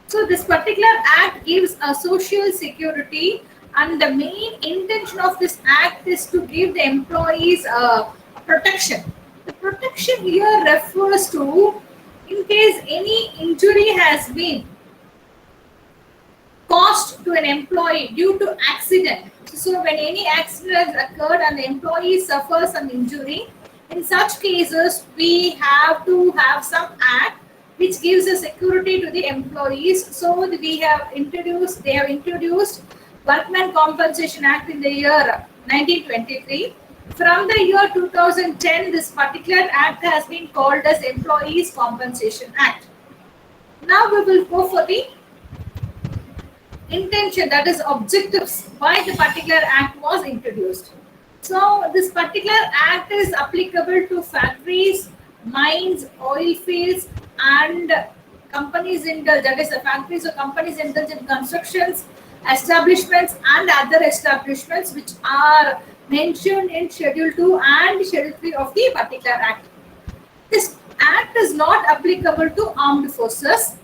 So this particular act gives a social security, and the main intention of this act is to give the employees protection. The protection here refers to in case any injury has been caused to an employee due to accident. So when any accident has occurred and the employee suffers some injury, in such cases we have to have some act which gives a security to the employees. So they have introduced Workmen Compensation Act in the year 1923. From the year 2010, this particular act has been called as Employees Compensation Act. Now we will go for the intention, that is objectives, why the particular act was introduced. So this particular act is applicable to factories, mines, oil fields, and companies indulge, that is the factories or companies indulge in constructions, establishments and other establishments which are mentioned in Schedule 2 and Schedule 3 of the particular act. This act is not applicable to armed forces.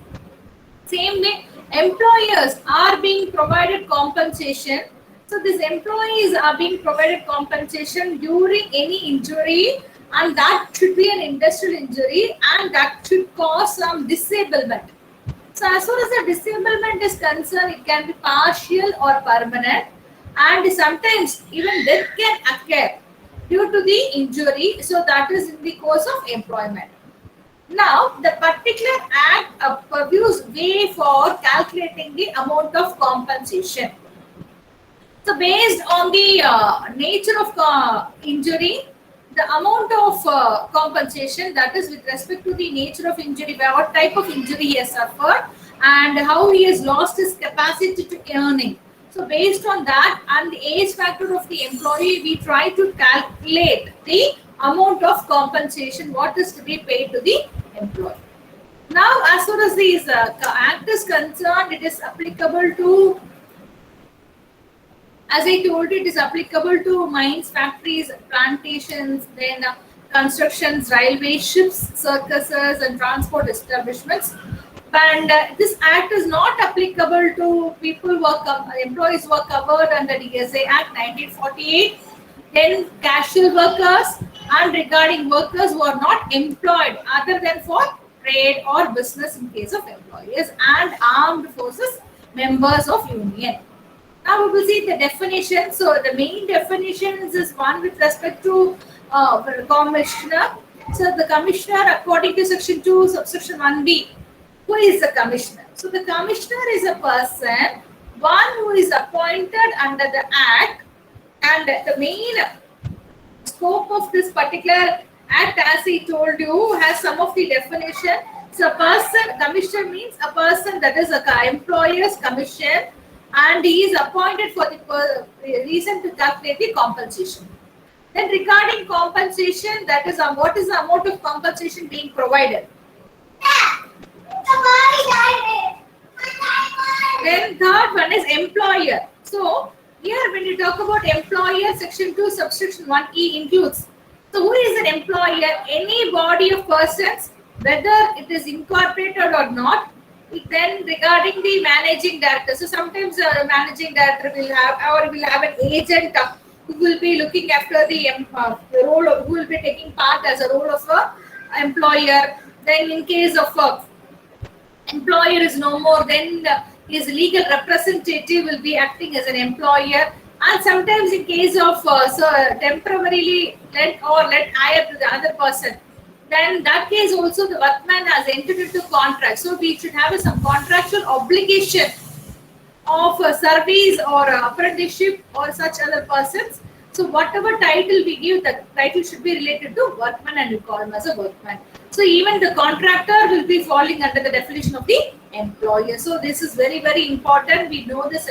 Same way, employers are being provided compensation. So these employees are being provided compensation during any injury, and that should be an industrial injury and that should cause some disablement. So as far as the disablement is concerned, it can be partial or permanent, and sometimes even death can occur due to the injury. So that is in the course of employment. Now, the particular act purviews way for calculating the amount of compensation. So, based on the nature of injury, the amount of compensation, that is with respect to the nature of injury, what type of injury he has suffered and how he has lost his capacity to earning. So, based on that and the age factor of the employee, we try to calculate the amount of compensation what is to be paid to the employee. Now, as far as this act is concerned, it is applicable to, as I told you, it is applicable to mines, factories, plantations, then constructions, railways, ships, circuses, and transport establishments. And this act is not applicable to employees who are covered under DSA Act 1948, then casual workers, and regarding workers who are not employed other than for trade or business in case of employees, and armed forces members of union. Now we will see the definition. So the main definitions is one with respect to commissioner. So the commissioner, according to section 2 subsection 1b, who is the commissioner? So the commissioner is a person, one who is appointed under the act, and the main scope of this particular act, as I told you, has some of the definition. So commissioner means a person, that is a employer's commission, and he is appointed for the reason to calculate the compensation. Then regarding compensation, that is what is the amount of compensation being provided. Then third one is employer. So here when you talk about employer, section 2 subsection 1e includes. So who is an employer? Any body of persons, whether it is incorporated or not. Then regarding the managing director, so sometimes the managing director will have an agent who will be looking after the role of, who will be taking part as a role of a employer. Then in case of employer is no more, then his legal representative will be acting as an employer. And sometimes in case of temporarily let hire to the other person, then in that case also the workman has entered into contract. So we should have some contractual obligation of service or apprenticeship or such other persons. So whatever title we give, the title should be related to workman and we call him as a workman. So even the contractor will be falling under the definition of the employer. So this is very, very important. We know this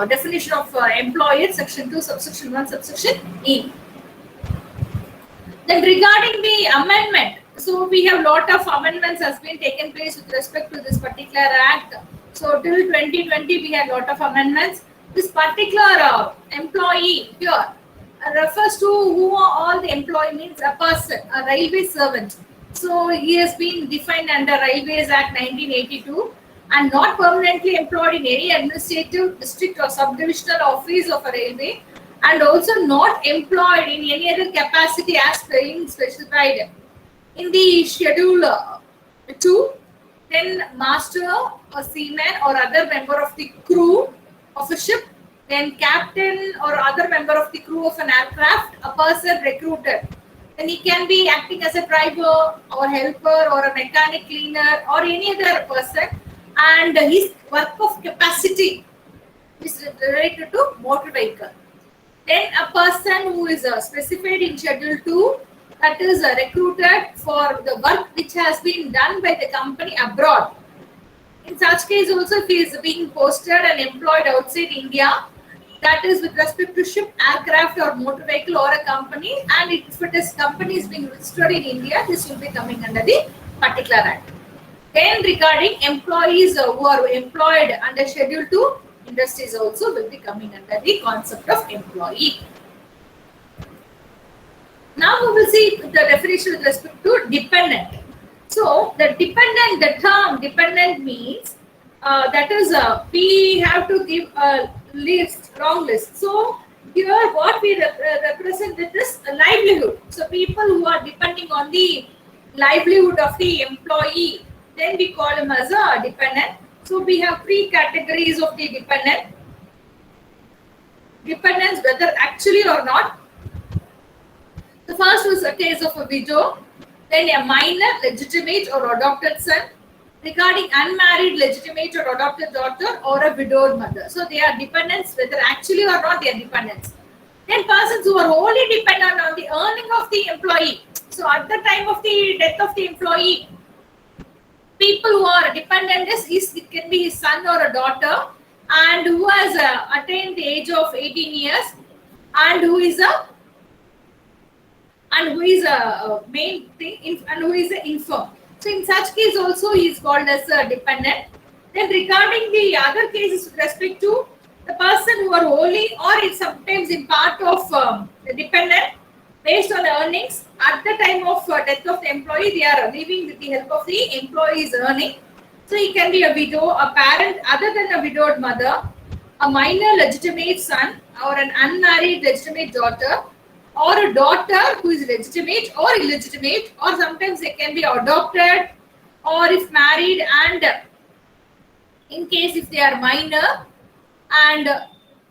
definition of employer, section 2, subsection 1, subsection E. Then regarding the amendment, so we have lot of amendments has been taken place with respect to this particular act. So till 2020 we had lot of amendments. This particular employee here refers to who are all the employee, means a person, a railway servant. So he has been defined under Railways Act 1982. and not permanently employed in any administrative district or subdivisional office of a railway, and also not employed in any other capacity as being specified in the schedule 2, then master or seaman or other member of the crew of a ship, then captain or other member of the crew of an aircraft, a person recruited. Then he can be acting as a driver or helper or a mechanic, cleaner or any other person, and his work of capacity is related to motor vehicle. Then a person who is specified in schedule 2, that is recruited for the work which has been done by the company abroad. In such case also, if he is being posted and employed outside India, that is with respect to ship, aircraft or motor vehicle or a company, and if it is company is being registered in India, this will be coming under the particular act. Then regarding employees who are employed under schedule 2, industries also will be coming under the concept of employee. Now we will see the definition with respect to dependent. So the dependent, the term dependent means that is we have to give a list, wrong list. So here what we represent with this livelihood. So people who are depending on the livelihood of the employee, then we call him as a dependent. So we have 3 categories of the dependent. Dependents, whether actually or not. The first was a case of a widow, then a minor, legitimate or adopted son. Regarding unmarried, legitimate or adopted daughter or a widowed mother. So they are dependents, whether actually or not they are dependents. Then persons who are wholly dependent on the earning of the employee. So at the time of the death of the employee, people who are dependent is it can be his son or a daughter, and who has attained the age of 18 years, and who is a main thing, and who is an infirm. So in such case also he is called as a dependent. Then regarding the other cases with respect to the person who are wholly or it's sometimes in part of the dependent based on the earnings at the time of death of the employee, they are living with the help of the employee's earning. So he can be a widow, a parent other than a widowed mother, a minor legitimate son or an unmarried legitimate daughter, or a daughter who is legitimate or illegitimate, or sometimes they can be adopted, or if married, and in case if they are minor, and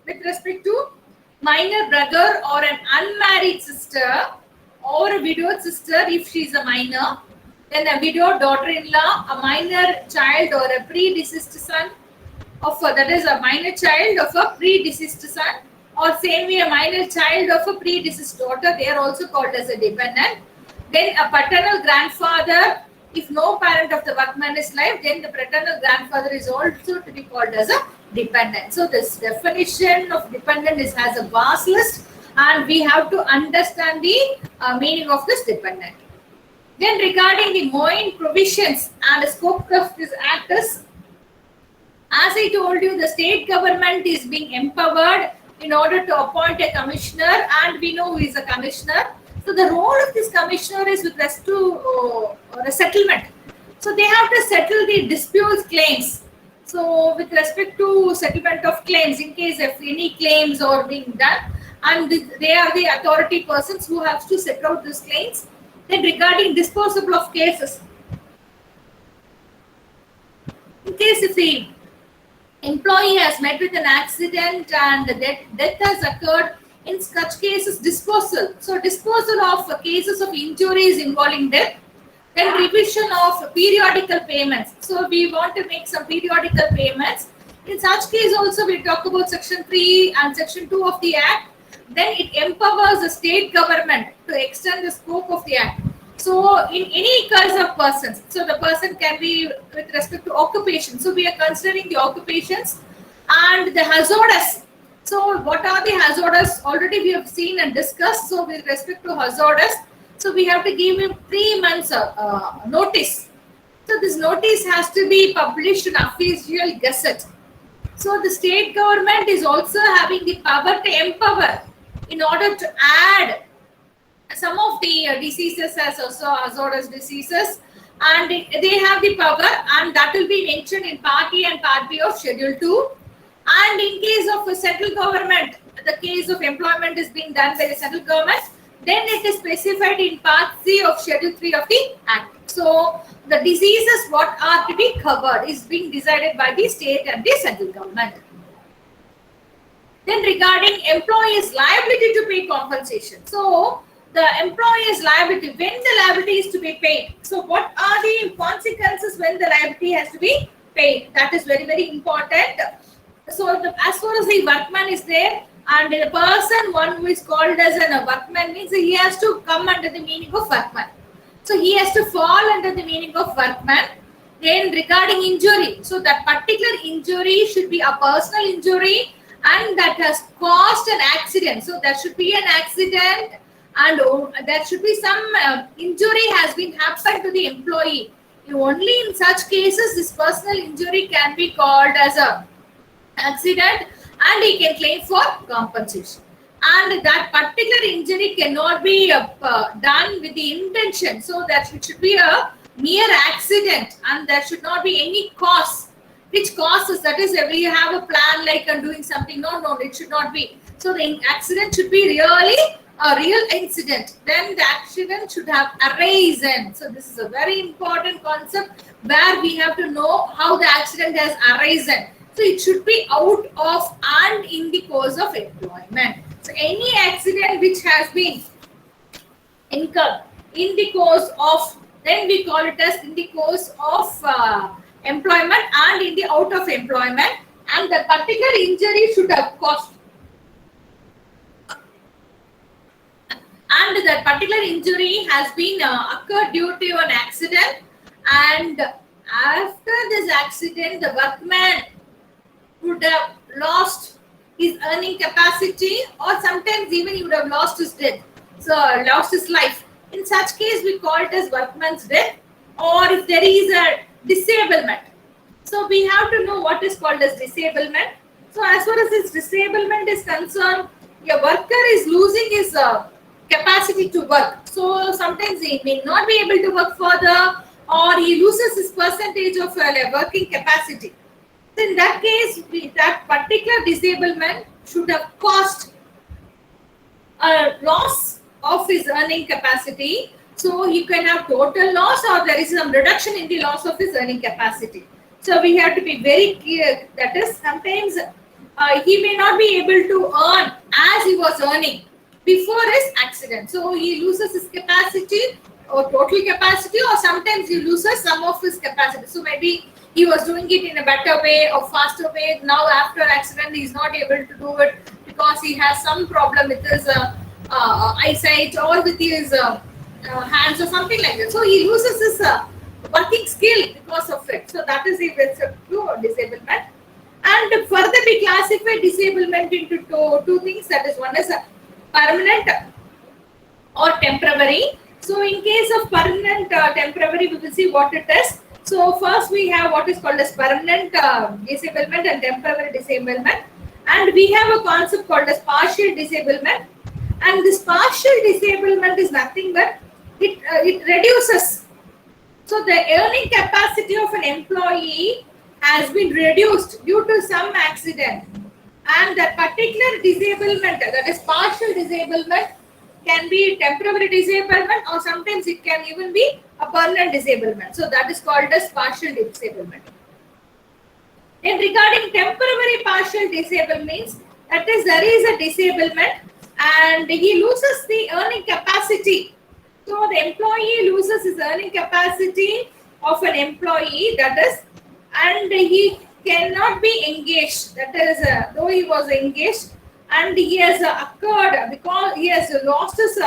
with respect to minor brother or an unmarried sister or a widowed sister if she is a minor, then a widowed daughter-in-law, a minor child or a predeceased son of that is a minor child of a predeceased son, or same way a minor child of a predeceased daughter, they are also called as a dependent. Then a paternal grandfather, if no parent of the workman is alive, then the paternal grandfather is also to be called as a dependent. So this definition of dependent has a vast list, and we have to understand the meaning of this dependent. Then regarding the main provisions and the scope of this act is, as I told you, the state government is being empowered in order to appoint a commissioner, and we know who is a commissioner. So the role of this commissioner is with respect to a settlement. So they have to settle the disputes, claims. So with respect to settlement of claims, in case if any claims are being done, and they are the authority persons who have to settle out these claims. Then regarding disposal of cases, in case if the employee has met with an accident and death has occurred, in such cases disposal. So disposal of cases of injuries involving death. Then revision of periodical payments. So we want to make some periodical payments. In such case also we talk about section 3 and section 2 of the act. Then it empowers the state government to extend the scope of the act. So in any kinds of persons, so the person can be with respect to occupation. So we are considering the occupations and the hazardous. So what are the hazardous? Already we have seen and discussed. So with respect to hazardous, so we have to give him 3 months notice. So this notice has to be published in official gazette. So the state government is also having the power to empower in order to add some of the diseases as also hazardous diseases, and they have the power, and that will be mentioned in Part A and Part B of Schedule 2. And in case of a central government, the case of employment is being done by the central government, then it is specified in Part C of Schedule 3 of the Act. So the diseases what are to be covered is being decided by the state and the central government. Then regarding employee's liability to pay compensation. So the employer's liability, when the liability is to be paid. So what are the consequences when the liability has to be paid? That is very, very important. So as far as the workman is there, and the person, one who is called as a workman, means he has to come under the meaning of workman. So he has to fall under the meaning of workman. Then regarding injury, so that particular injury should be a personal injury and that has caused an accident. So there should be an accident, and there should be some injury has been happened to the employee. Only in such cases this personal injury can be called as a accident, and he can claim for compensation. And that particular injury cannot be done with the intention. So that it should be a mere accident, and there should not be any cause. Which causes, that is, we have a plan like doing something. No, it should not be. So the accident should be really a real incident. Then the accident should have arisen. So this is a very important concept where we have to know how the accident has arisen. So it should be out of and in the course of employment. So any accident which has been incurred in the course of, then we call it as in the course of employment and in the out of employment, and the particular injury should have caused, and that particular injury has been occurred due to an accident, and after this accident the workman would have lost his earning capacity, or sometimes even he would have lost his death, so lost his life. In such case we call it as workman's death. Or if there is a disablement, so we have to know what is called as disablement. So as far as this disablement is concerned, a worker is losing his capacity to work. So sometimes he may not be able to work further, or he loses his percentage of working capacity. So in that case, that particular disablement should have caused a loss of his earning capacity. So he can have total loss, or there is some reduction in the loss of his earning capacity. So we have to be very clear. That is, sometimes he may not be able to earn as he was earning before his accident. So he loses his capacity or total capacity, or sometimes he loses some of his capacity. So maybe he was doing it in a better way or faster way. Now after accident he is not able to do it because he has some problem with his eyesight or with his hands or something like that. So he loses his working skill because of it. So that is the true disablement. And further we classify disablement into two things. That is, one is permanent or temporary. So in case of permanent temporary, we will see what it is. So first we have what is called as permanent disablement and temporary disablement. And we have a concept called as partial disablement. And this partial disablement is nothing but it reduces. So the earning capacity of an employee has been reduced due to some accident, and that particular disablement, that is partial disablement, can be temporary disablement, or sometimes it can even be a permanent disablement. So that is called as partial disablement. Then regarding temporary partial disablement, means that is, there is a disablement and he loses the earning capacity. So the employee loses his earning capacity of an employee, that is, and he cannot be engaged. That is, though he was engaged, and he has occurred because he has lost his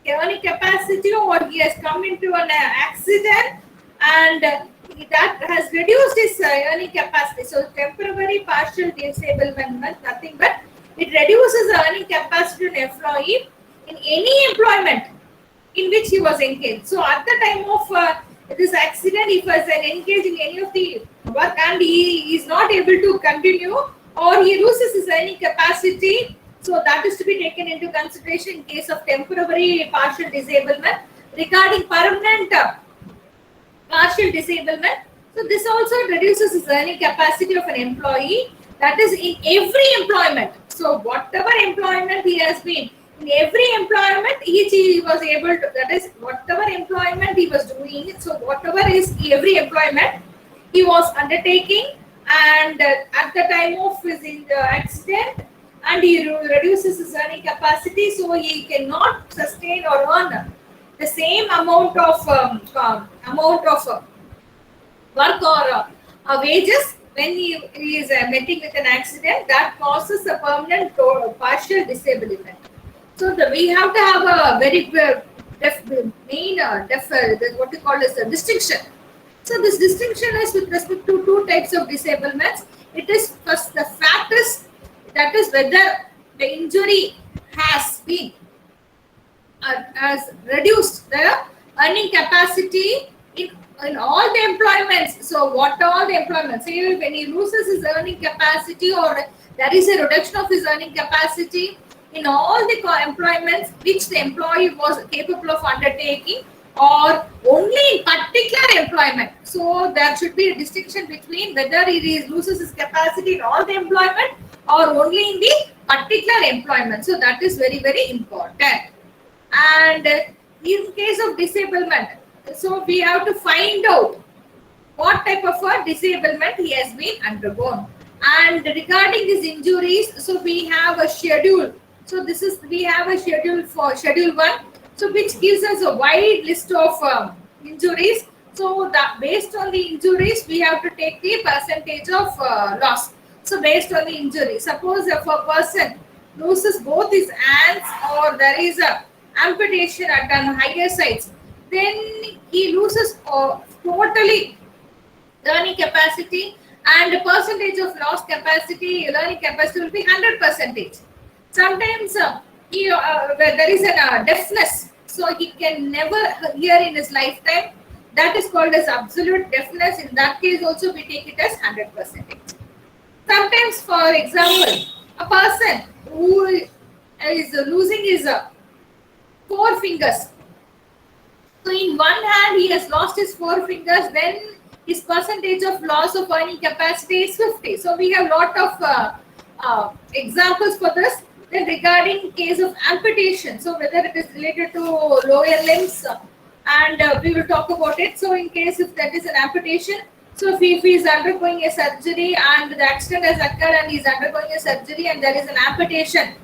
earning capacity, or he has come into an accident, and that has reduced his earning capacity. So temporary partial disablement means nothing but it reduces the earning capacity of an employee in any employment in which he was engaged. So at the time of this accident, if he was engaged in any of the work and he is not able to continue, or he loses his earning capacity, so that is to be taken into consideration in case of temporary partial disablement. Regarding permanent partial disablement. So this also reduces his earning capacity of an employee. That is in every employment. So whatever employment he has been, in every employment he was able to, that is whatever employment he was doing, so whatever is every employment he was undertaking, and at the time of his accident, and he reduces his earning capacity, so he cannot sustain or earn the same amount of work or wages when he is meeting with an accident, that causes a permanent partial disablement. So we have to have a very what we call as a distinction. So this distinction is with respect to two types of disablements. It is first the fact is, that is whether the injury has reduced the earning capacity in all the employments. So what all the employments? Say when he loses his earning capacity, or there is a reduction of his earning capacity in all the employments which the employee was capable of undertaking, or only in particular employment. So there should be a distinction between whether he loses his capacity in all the employment or only in the particular employment. So that is very, very important. And in case of disablement, so we have to find out what type of a disablement he has been undergone. And regarding these injuries, so we have a schedule. So we have a schedule for schedule 1, so which gives us a wide list of injuries. So that based on the injuries, we have to take the percentage of loss. So based on the injury, suppose if a person loses both his hands, or there is a amputation at an higher sides, then he loses totally learning capacity, and the percentage of lost capacity, learning capacity will be 100%. Sometimes where there is a deafness, so he can never hear in his lifetime. That is called as absolute deafness. In that case also we take it as 100%. Sometimes, for example, a person who is losing his 4 fingers. So in one hand he has lost his 4 fingers, then his percentage of loss of earning capacity is 50. So we have lot of examples for this. Then regarding case of amputation, so whether it is related to lower limbs, and we will talk about it. So in case if that is an amputation, so if he is undergoing a surgery and the accident has occurred and he is undergoing a surgery and there is an amputation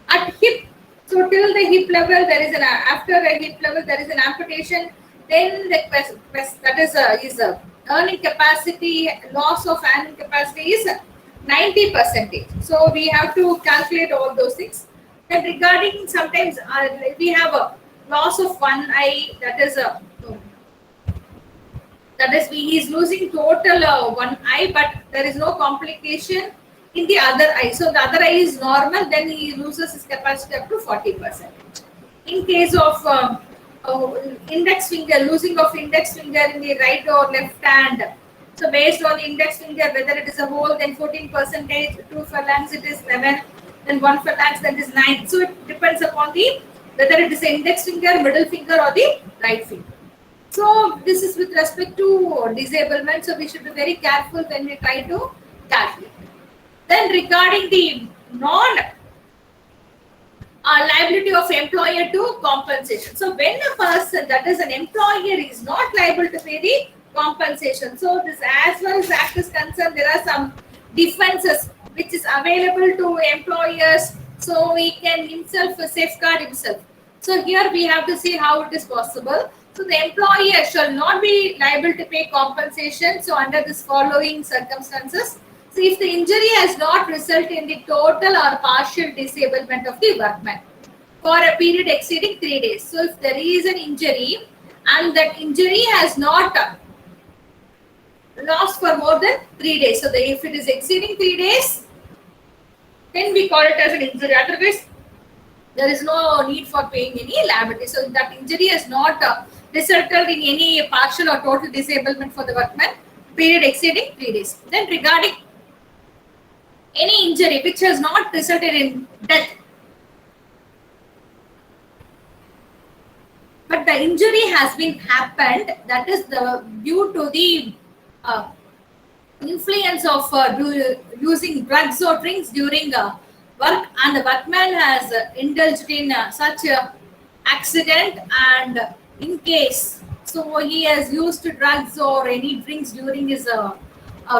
at hip, so till the hip level there is after a hip level there is an amputation, then that is his earning capacity, loss of earning capacity is 90%. So we have to calculate all those things. Then regarding sometimes we have a loss of one eye, he is losing total one eye, but there is no complication in the other eye. So the other eye is normal, then he loses his capacity up to 40%. In case of index finger, losing of index finger in the right or left hand, so based on the index finger, whether it is a whole, then 14%, 2 phalanx it is 11, then 1 phalanx that is 9. So it depends upon whether it is index finger, middle finger, or the right finger. So this is with respect to disablement. So we should be very careful when we try to calculate. Then regarding the liability of employer to compensation. So when a person, that is an employer, is not liable to pay the compensation. So this, as far as Act is concerned, there are some defenses which is available to employers, so he can himself safeguard himself. So here we have to see how it is possible. So the employer shall not be liable to pay compensation. So under this following circumstances, so if the injury has not resulted in the total or partial disablement of the workman for a period exceeding 3 days. So if there is an injury and that injury has not lost for more than 3 days. So if it is exceeding 3 days, then we call it as an injury. Otherwise, there is no need for paying any liability. So that injury has not resulted in any partial or total disablement for the workman, period exceeding 3 days. Then regarding any injury which has not resulted in death. but the injury has been happened, that is the due to the uh, influence of using drugs or drinks during work, and the workman has indulged in such a accident, and in case so he has used drugs or any drinks during his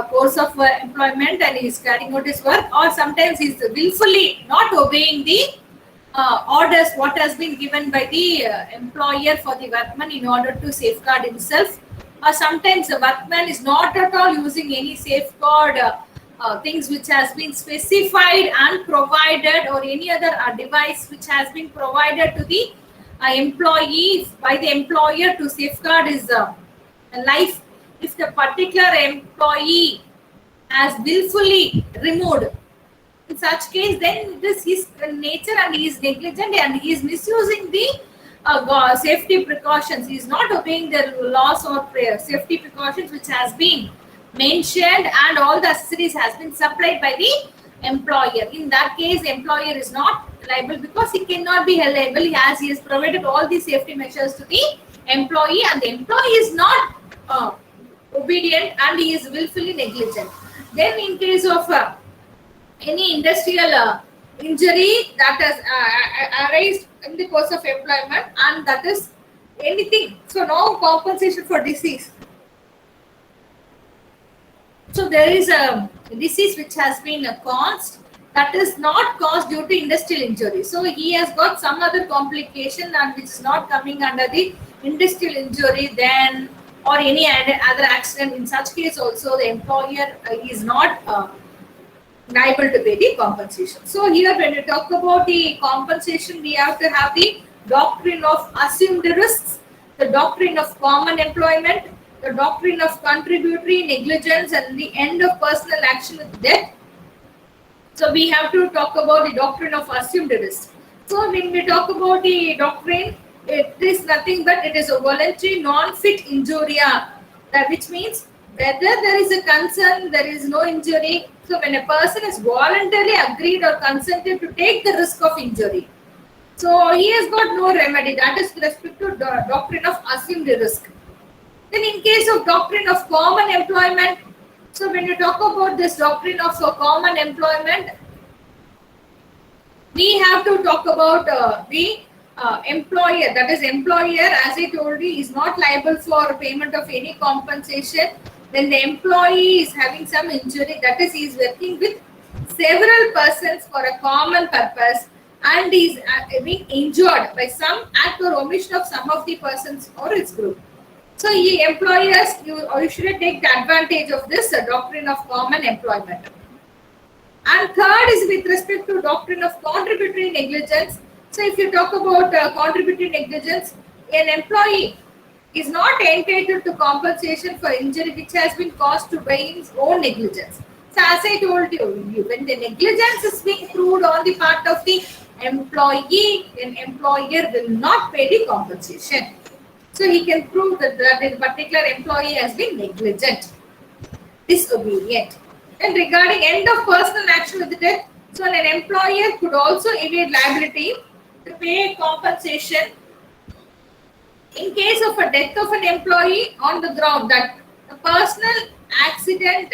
course of employment, and he is carrying out his work, or sometimes he is willfully not obeying the orders what has been given by the employer for the workman in order to safeguard himself, or sometimes the workman is not at all using any safeguard things which has been specified and provided, or any other device which has been provided to the employee by the employer to safeguard his life. If the particular employee has willfully removed, in such case, then this his nature, and he is negligent, and he is misusing the safety precautions. He is not obeying the laws or safety precautions which has been mentioned, and all the accessories has been supplied by the employer. In that case, the employer is not liable, because he cannot be held liable as he has provided all the safety measures to the employee, and the employee is not obedient, and he is willfully negligent. Then in case of any industrial injury that has arisen in the course of employment, and that is anything, so no compensation for disease. So there is a disease which has been caused, that is not caused due to industrial injury, so he has got some other complication and which is not coming under the industrial injury, then, or any other accident. In such case also the employer is not liable to pay the compensation. So here when we talk about the compensation, we have to have the doctrine of assumed risks, the doctrine of common employment, the doctrine of contributory negligence, and the end of personal action with death. So we have to talk about the doctrine of assumed risk. So when we talk about the doctrine, it is nothing but it is a voluntary non-fit injuria, which means whether there is a concern, there is no injury. So when a person is voluntarily agreed or consented to take the risk of injury, so he has got no remedy. That is with respect to the doctrine of assumed risk. Then in case of doctrine of common employment, so when you talk about this doctrine of common employment, we have to talk about the employer, that is employer, as I told you, is not liable for payment of any compensation. Then the employee is having some injury, that is he is working with several persons for a common purpose, and is being injured by some act or omission of some of the persons or its group. So employers, you should take the advantage of this doctrine of common employment. And third is with respect to doctrine of contributory negligence. So if you talk about contributory negligence, an employee is not entitled to compensation for injury which has been caused to by his own negligence. So as I told you, when the negligence is being proved on the part of the employee, an employer will not pay the compensation. So he can prove that the particular employee has been negligent, disobedient. And regarding end of personal action with death, so an employer could also evade liability to pay compensation in case of a death of an employee on the ground that a personal accident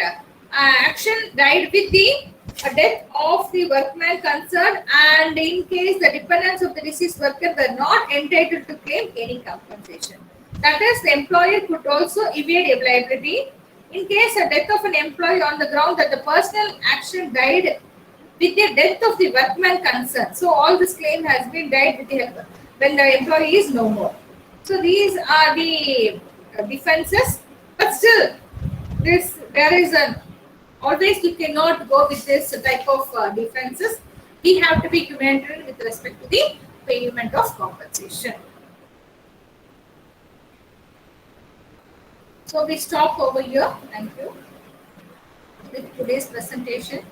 action died with the death of the workman concerned, and in case the dependents of the deceased worker were not entitled to claim any compensation. That is, the employer could also evade liability in case the death of an employee on the ground that the personal action died with the death of the workman concerned. So all this claim has been died with the when the employee is no more. So these are the defenses, but still there is an always you cannot go with this type of defenses. We have to be humanitarian with respect to the payment of compensation. So we stop over here. Thank you with today's presentation.